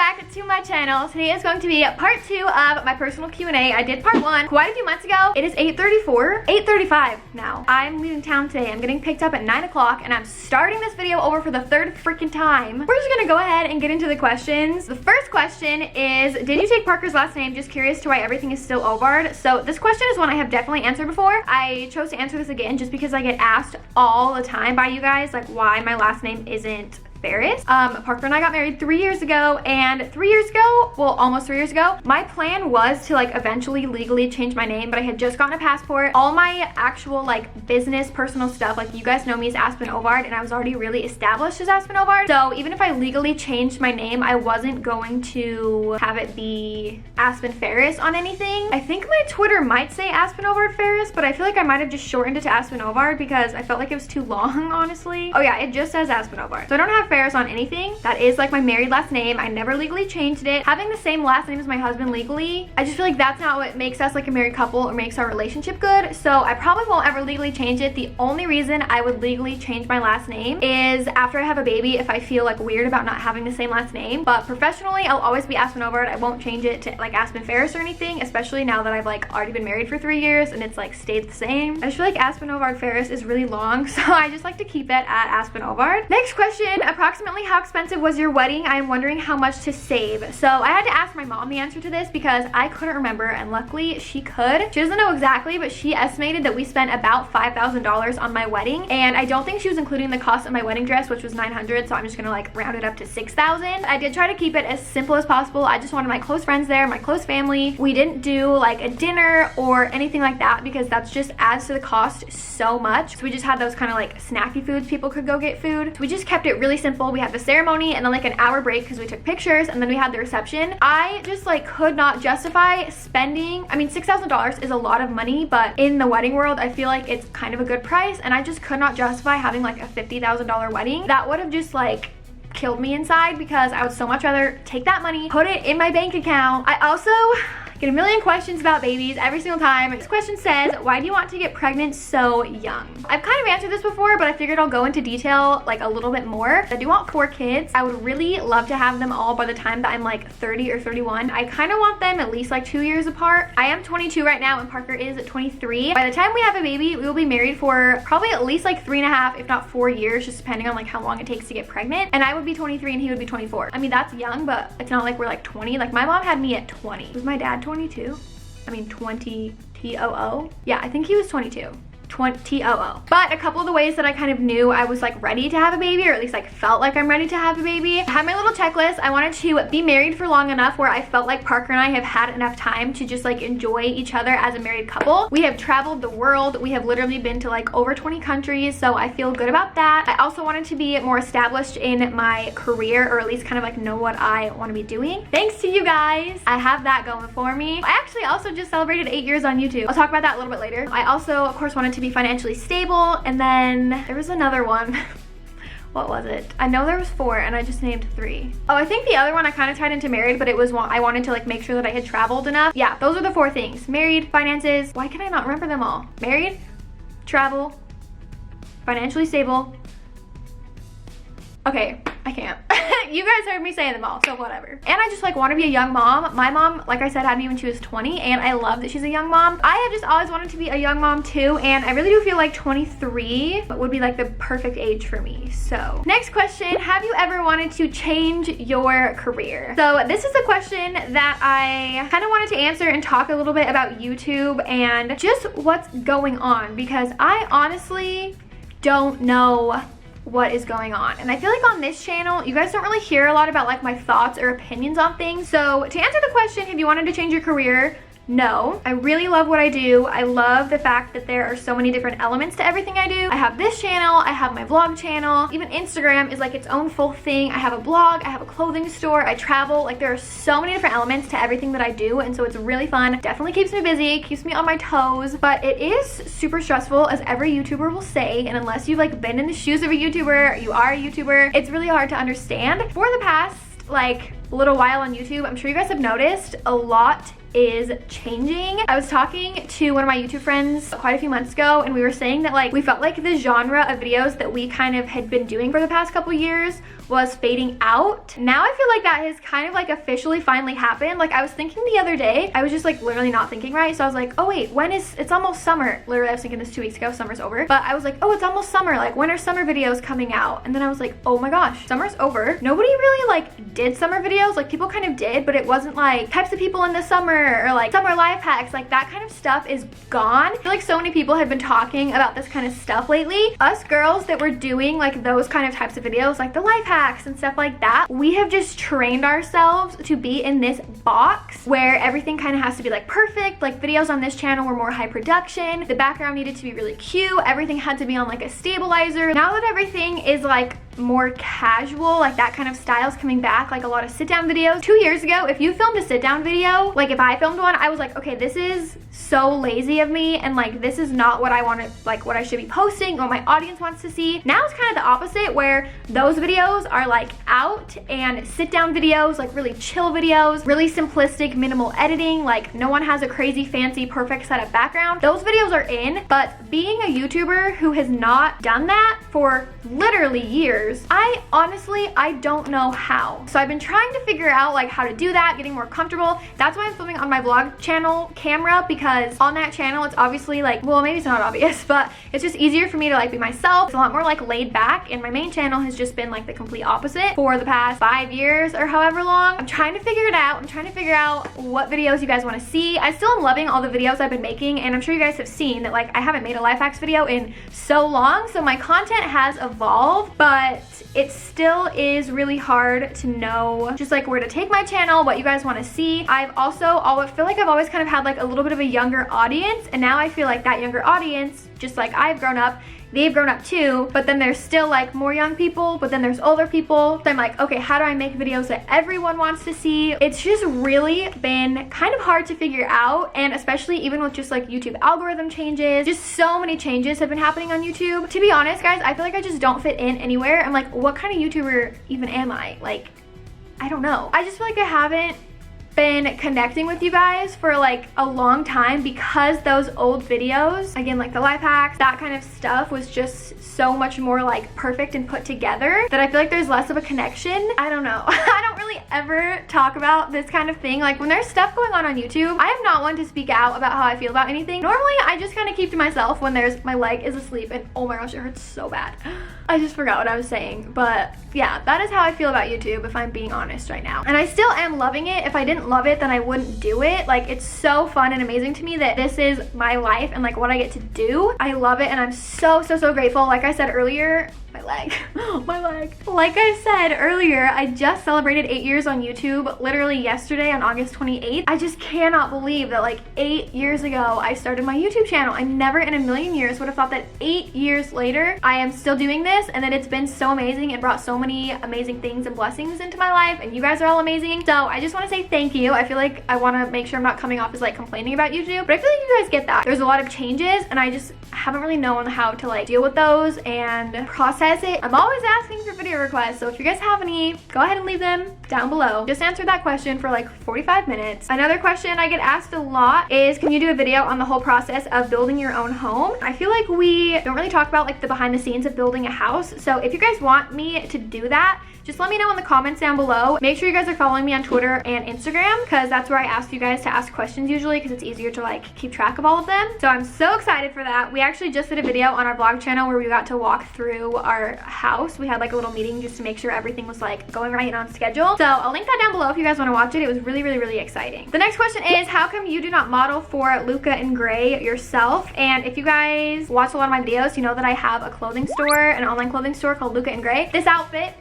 back to my channel. Today is going to be part 2 of my personal Q&A. I did part 1 quite a few months ago. It is 8:35 now. I'm leaving town today. I'm getting picked up at 9 o'clock and I'm starting this video over for the third freaking time. We're just gonna go ahead and get into the questions. The first question is, did you take Parker's last name? Just curious to why everything is still Ovard. So this question is one I have definitely answered before. I chose to answer this again just because I get asked all the time by you guys like why my last name isn't Ferris. Parker and I got married 3 years ago, and 3 years ago, well, almost 3 years ago, my plan was to like eventually legally change my name, but I had just gotten a passport. All my actual like business, personal stuff, like you guys know me as Aspyn Ovard, and I was already really established as Aspyn Ovard. So even if I legally changed my name, I wasn't going to have it be Aspyn Ferris on anything. I think my Twitter might say Aspyn Ovard Ferris, but I feel like I might have just shortened it to Aspyn Ovard because I felt like it was too long, honestly. Oh yeah, it just says Aspyn Ovard. So I don't have Ferris on anything. That is like my married last name. I never legally changed it. Having the same last name as my husband legally, I just feel like that's not what makes us like a married couple or makes our relationship good. So I probably won't ever legally change it. The only reason I would legally change my last name is after I have a baby, if I feel like weird about not having the same last name. But professionally, I'll always be Aspyn Ovard. I won't change it to like Aspyn Ferris or anything, especially now that I've like already been married for 3 years and it's like stayed the same. I just feel like Aspyn Ovard Ferris is really long, so I just like to keep it at Aspyn Ovard. Next question, approximately how expensive was your wedding? I am wondering how much to save. So I had to ask my mom the answer to this because I couldn't remember, and luckily she could. She doesn't know exactly, but she estimated that we spent about $5,000 on my wedding, and I don't think she was including the cost of my wedding dress, which was $900, so I'm just gonna like round it up to $6,000. I did try to keep it as simple as possible. I just wanted my close friends there, my close family. We didn't do like a dinner or anything like that because that's just adds to the cost so much. So we just had those kind of like snacky foods people could go get food. So we just kept it really simple. We had the ceremony and then like an hour break because we took pictures, and then we had the reception. I just like could not justify spending, I mean $6,000 is a lot of money, but in the wedding world I feel like it's kind of a good price, and I just could not justify having like a $50,000 wedding. That would have just like killed me inside because I would so much rather take that money, put it in my bank account. I also get a million questions about babies every single time. This question says, why do you want to get pregnant so young? I've kind of answered this before, but I figured I'll go into detail like a little bit more. I do want 4 kids. I would really love to have them all by the time that I'm like 30 or 31. I kind of want them at least like 2 years apart. I am 22 right now and Parker is 23. By the time we have a baby, we will be married for probably at least like 3.5, if not 4 years, just depending on like how long it takes to get pregnant. And I would be 23 and he would be 24. I mean, that's young, but it's not like we're like 20. Like my mom had me at 20. Was my dad 22? I mean 20 TOO. Yeah, I think he was 22. 20 TOO. But a couple of the ways that I kind of knew I was like ready to have a baby, or at least like felt like I'm ready to have a baby. I had my little checklist. I wanted to be married for long enough where I felt like Parker and I have had enough time to just like enjoy each other as a married couple. We have traveled the world. We have literally been to like over 20 countries, so I feel good about that. I also wanted to be more established in my career, or at least kind of like know what I want to be doing. Thanks to you guys, I have that going for me. I actually also just celebrated 8 years on YouTube. I'll talk about that a little bit later. I also of course wanted to be financially stable, and then there was another one. What was it? I know there was 4 and I just named 3. Oh, I think the other one I kind of tied into married, but it was one I wanted to like make sure that I had traveled enough. Yeah, those are the 4 things: married, finances. Why can I not remember them all? Married, travel, financially stable. Okay, I can't. You guys heard me saying them all, so whatever. And I just like want to be a young mom. My mom, like I said, had me when she was 20, and I love that she's a young mom. I have just always wanted to be a young mom too, and I really do feel like 23 would be like the perfect age for me. So next question, have you ever wanted to change your career? So this is a question that I kind of wanted to answer and talk a little bit about YouTube and just what's going on, because I honestly don't know what is going on. And I feel like on this channel, you guys don't really hear a lot about like my thoughts or opinions on things. So to answer the question, have you wanted to change your career? No, I really love what I do. I love the fact that there are so many different elements to everything I do. I have this channel, I have my vlog channel, even Instagram is like its own full thing. I have a blog, I have a clothing store, I travel. Like there are so many different elements to everything that I do, and so it's really fun. Definitely keeps me busy, keeps me on my toes, but it is super stressful, as every YouTuber will say, and unless you've like been in the shoes of a YouTuber, you are a YouTuber, it's really hard to understand. For the past like little while on YouTube, I'm sure you guys have noticed a lot is changing. I was talking to one of my YouTube friends quite a few months ago, and we were saying that like we felt like the genre of videos that we kind of had been doing for the past couple years was fading out. Now I feel like that has kind of like officially finally happened. Like I was thinking the other day, I was just like literally not thinking right. So I was like, oh wait, it's almost summer. Literally I was thinking this 2 weeks ago, summer's over. But I was like, oh, it's almost summer. Like when are summer videos coming out? And then I was like, oh my gosh, summer's over. Nobody really like did summer videos. Like people kind of did, but it wasn't like types of people in the summer or like summer life hacks. Like that kind of stuff is gone. I feel like so many people have been talking about this kind of stuff lately. Us girls that were doing like those kind of types of videos, like the life hacks and stuff like that, we have just trained ourselves to be in this box where everything kind of has to be like perfect. Like videos on this channel were more high production. The background needed to be really cute. Everything had to be on like a stabilizer. Now that everything is like more casual, like that kind of style is coming back, like a lot of sit down videos. 2 years ago, if you filmed a sit down video, like if I filmed one, I was like, okay, this is so lazy of me, and like this is not what I want to, like what I should be posting, what my audience wants to see. Now it's kind of the opposite, where those videos are like out, and sit down videos, like really chill videos, really simplistic, minimal editing, like no one has a crazy fancy perfect setup background. Those videos are in, but being a YouTuber who has not done that for literally years, I honestly don't know how. So I've been trying to figure out like how to do that, getting more comfortable. That's why I'm filming on my vlog channel camera, because on that channel it's obviously like, well, maybe it's not obvious, but it's just easier for me to like be myself. It's a lot more like laid back, and my main channel has just been like the complete opposite for the past 5 years or however long. I'm trying to figure it out. I'm trying to figure out what videos you guys want to see. I still am loving all the videos I've been making, and I'm sure you guys have seen that like I haven't made a life hacks video in so long, so my content has evolved, but it still is really hard to know just like where to take my channel, what you guys want to see. I feel like I've always kind of had like a little bit of a younger audience, and now I feel like that younger audience, just like I've grown up, they've grown up too, but then there's still like more young people, but then there's older people. So I'm like, okay, how do I make videos that everyone wants to see? It's just really been kind of hard to figure out, and especially even with just like YouTube algorithm changes, just so many changes have been happening on YouTube. To be honest, guys, I feel like I just don't fit in anywhere. I'm like, what kind of YouTuber even am I? Like, I don't know. I just feel like I haven't been connecting with you guys for like a long time, because those old videos, again, like the life hacks, that kind of stuff was just so much more like perfect and put together that I feel like there's less of a connection. I don't know. I don't really ever talk about this kind of thing. Like when there's stuff going on YouTube, I am not one to speak out about how I feel about anything. Normally I just kind of keep to myself when my leg is asleep, and oh my gosh, it hurts so bad. I just forgot what I was saying, but yeah, that is how I feel about YouTube, if I'm being honest right now. And I still am loving it. If I didn't love it, then I wouldn't do it. Like it's so fun and amazing to me that this is my life and like what I get to do. I love it, and I'm so grateful. Like I said earlier, my leg. Like I said earlier, I just celebrated 8 years on YouTube literally yesterday on August 28th. I just cannot believe that like 8 years ago I started my YouTube channel. I never in a million years would have thought that 8 years later I am still doing this, and that it's been so amazing and brought so many amazing things and blessings into my life, and you guys are all amazing. So I just want to say thank you. I feel like I want to make sure I'm not coming off as like complaining about YouTube, but I feel like you guys get that. There's a lot of changes, and I just haven't really known how to like deal with those and process it. I'm always asking for video requests, so if you guys have any, go ahead and leave them down below. Just answered that question for like 45 minutes. Another question I get asked a lot is, can you do a video on the whole process of building your own home? I feel like we don't really talk about like the behind the scenes of building a house, so if you guys want me to do that, just let me know in the comments down below. Make sure you guys are following me on Twitter and Instagram, because that's where I ask you guys to ask questions usually, because it's easier to like keep track of all of them. So I'm so excited for that. We actually just did a video on our vlog channel where we got to walk through our house. We had like a little meeting just to make sure everything was like going right and on schedule. So I'll link that down below if you guys want to watch it. It was really exciting. The next question is, how come you do not model for Luca and Gray yourself? And if you guys watch a lot of my videos, you know that I have a clothing store, an online clothing store called Luca and Gray. This outfit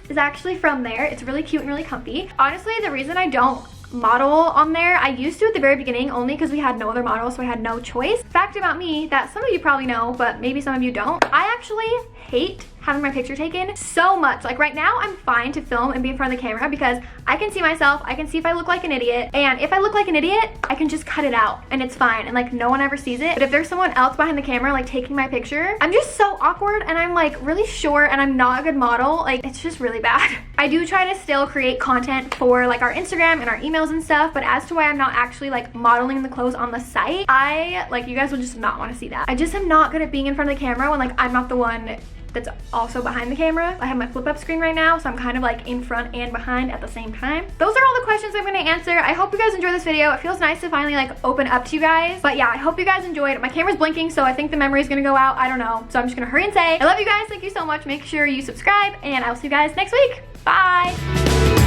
is actually from there. It's really cute and really comfy. Honestly, the reason I don't model on there, I used to at the very beginning only because we had no other models, so I had no choice. Fact about me that some of you probably know, but maybe some of you don't, I actually hate having my picture taken so much. Like right now, I'm fine to film and be in front of the camera because I can see myself, I can see if I look like an idiot, and if I look like an idiot, I can just cut it out and it's fine, and like no one ever sees it. But if there's someone else behind the camera like taking my picture, I'm just so awkward, and I'm like really short, and I'm not a good model. Like it's just really bad. I do try to still create content for like our Instagram and our emails and stuff, but as to why I'm not actually like modeling the clothes on the site, you guys will just not want to see that. I just am not good at being in front of the camera when like I'm not the one that's also behind the camera. I have my flip up screen right now, so I'm kind of like in front and behind at the same time. Those are all the questions I'm gonna answer. I hope you guys enjoy this video. It feels nice to finally like open up to you guys. But yeah, I hope you guys enjoyed. My camera's blinking, so I think the memory is gonna go out. I don't know. So I'm just gonna hurry and say, I love you guys. Thank you so much. Make sure you subscribe, and I'll see you guys next week. Bye.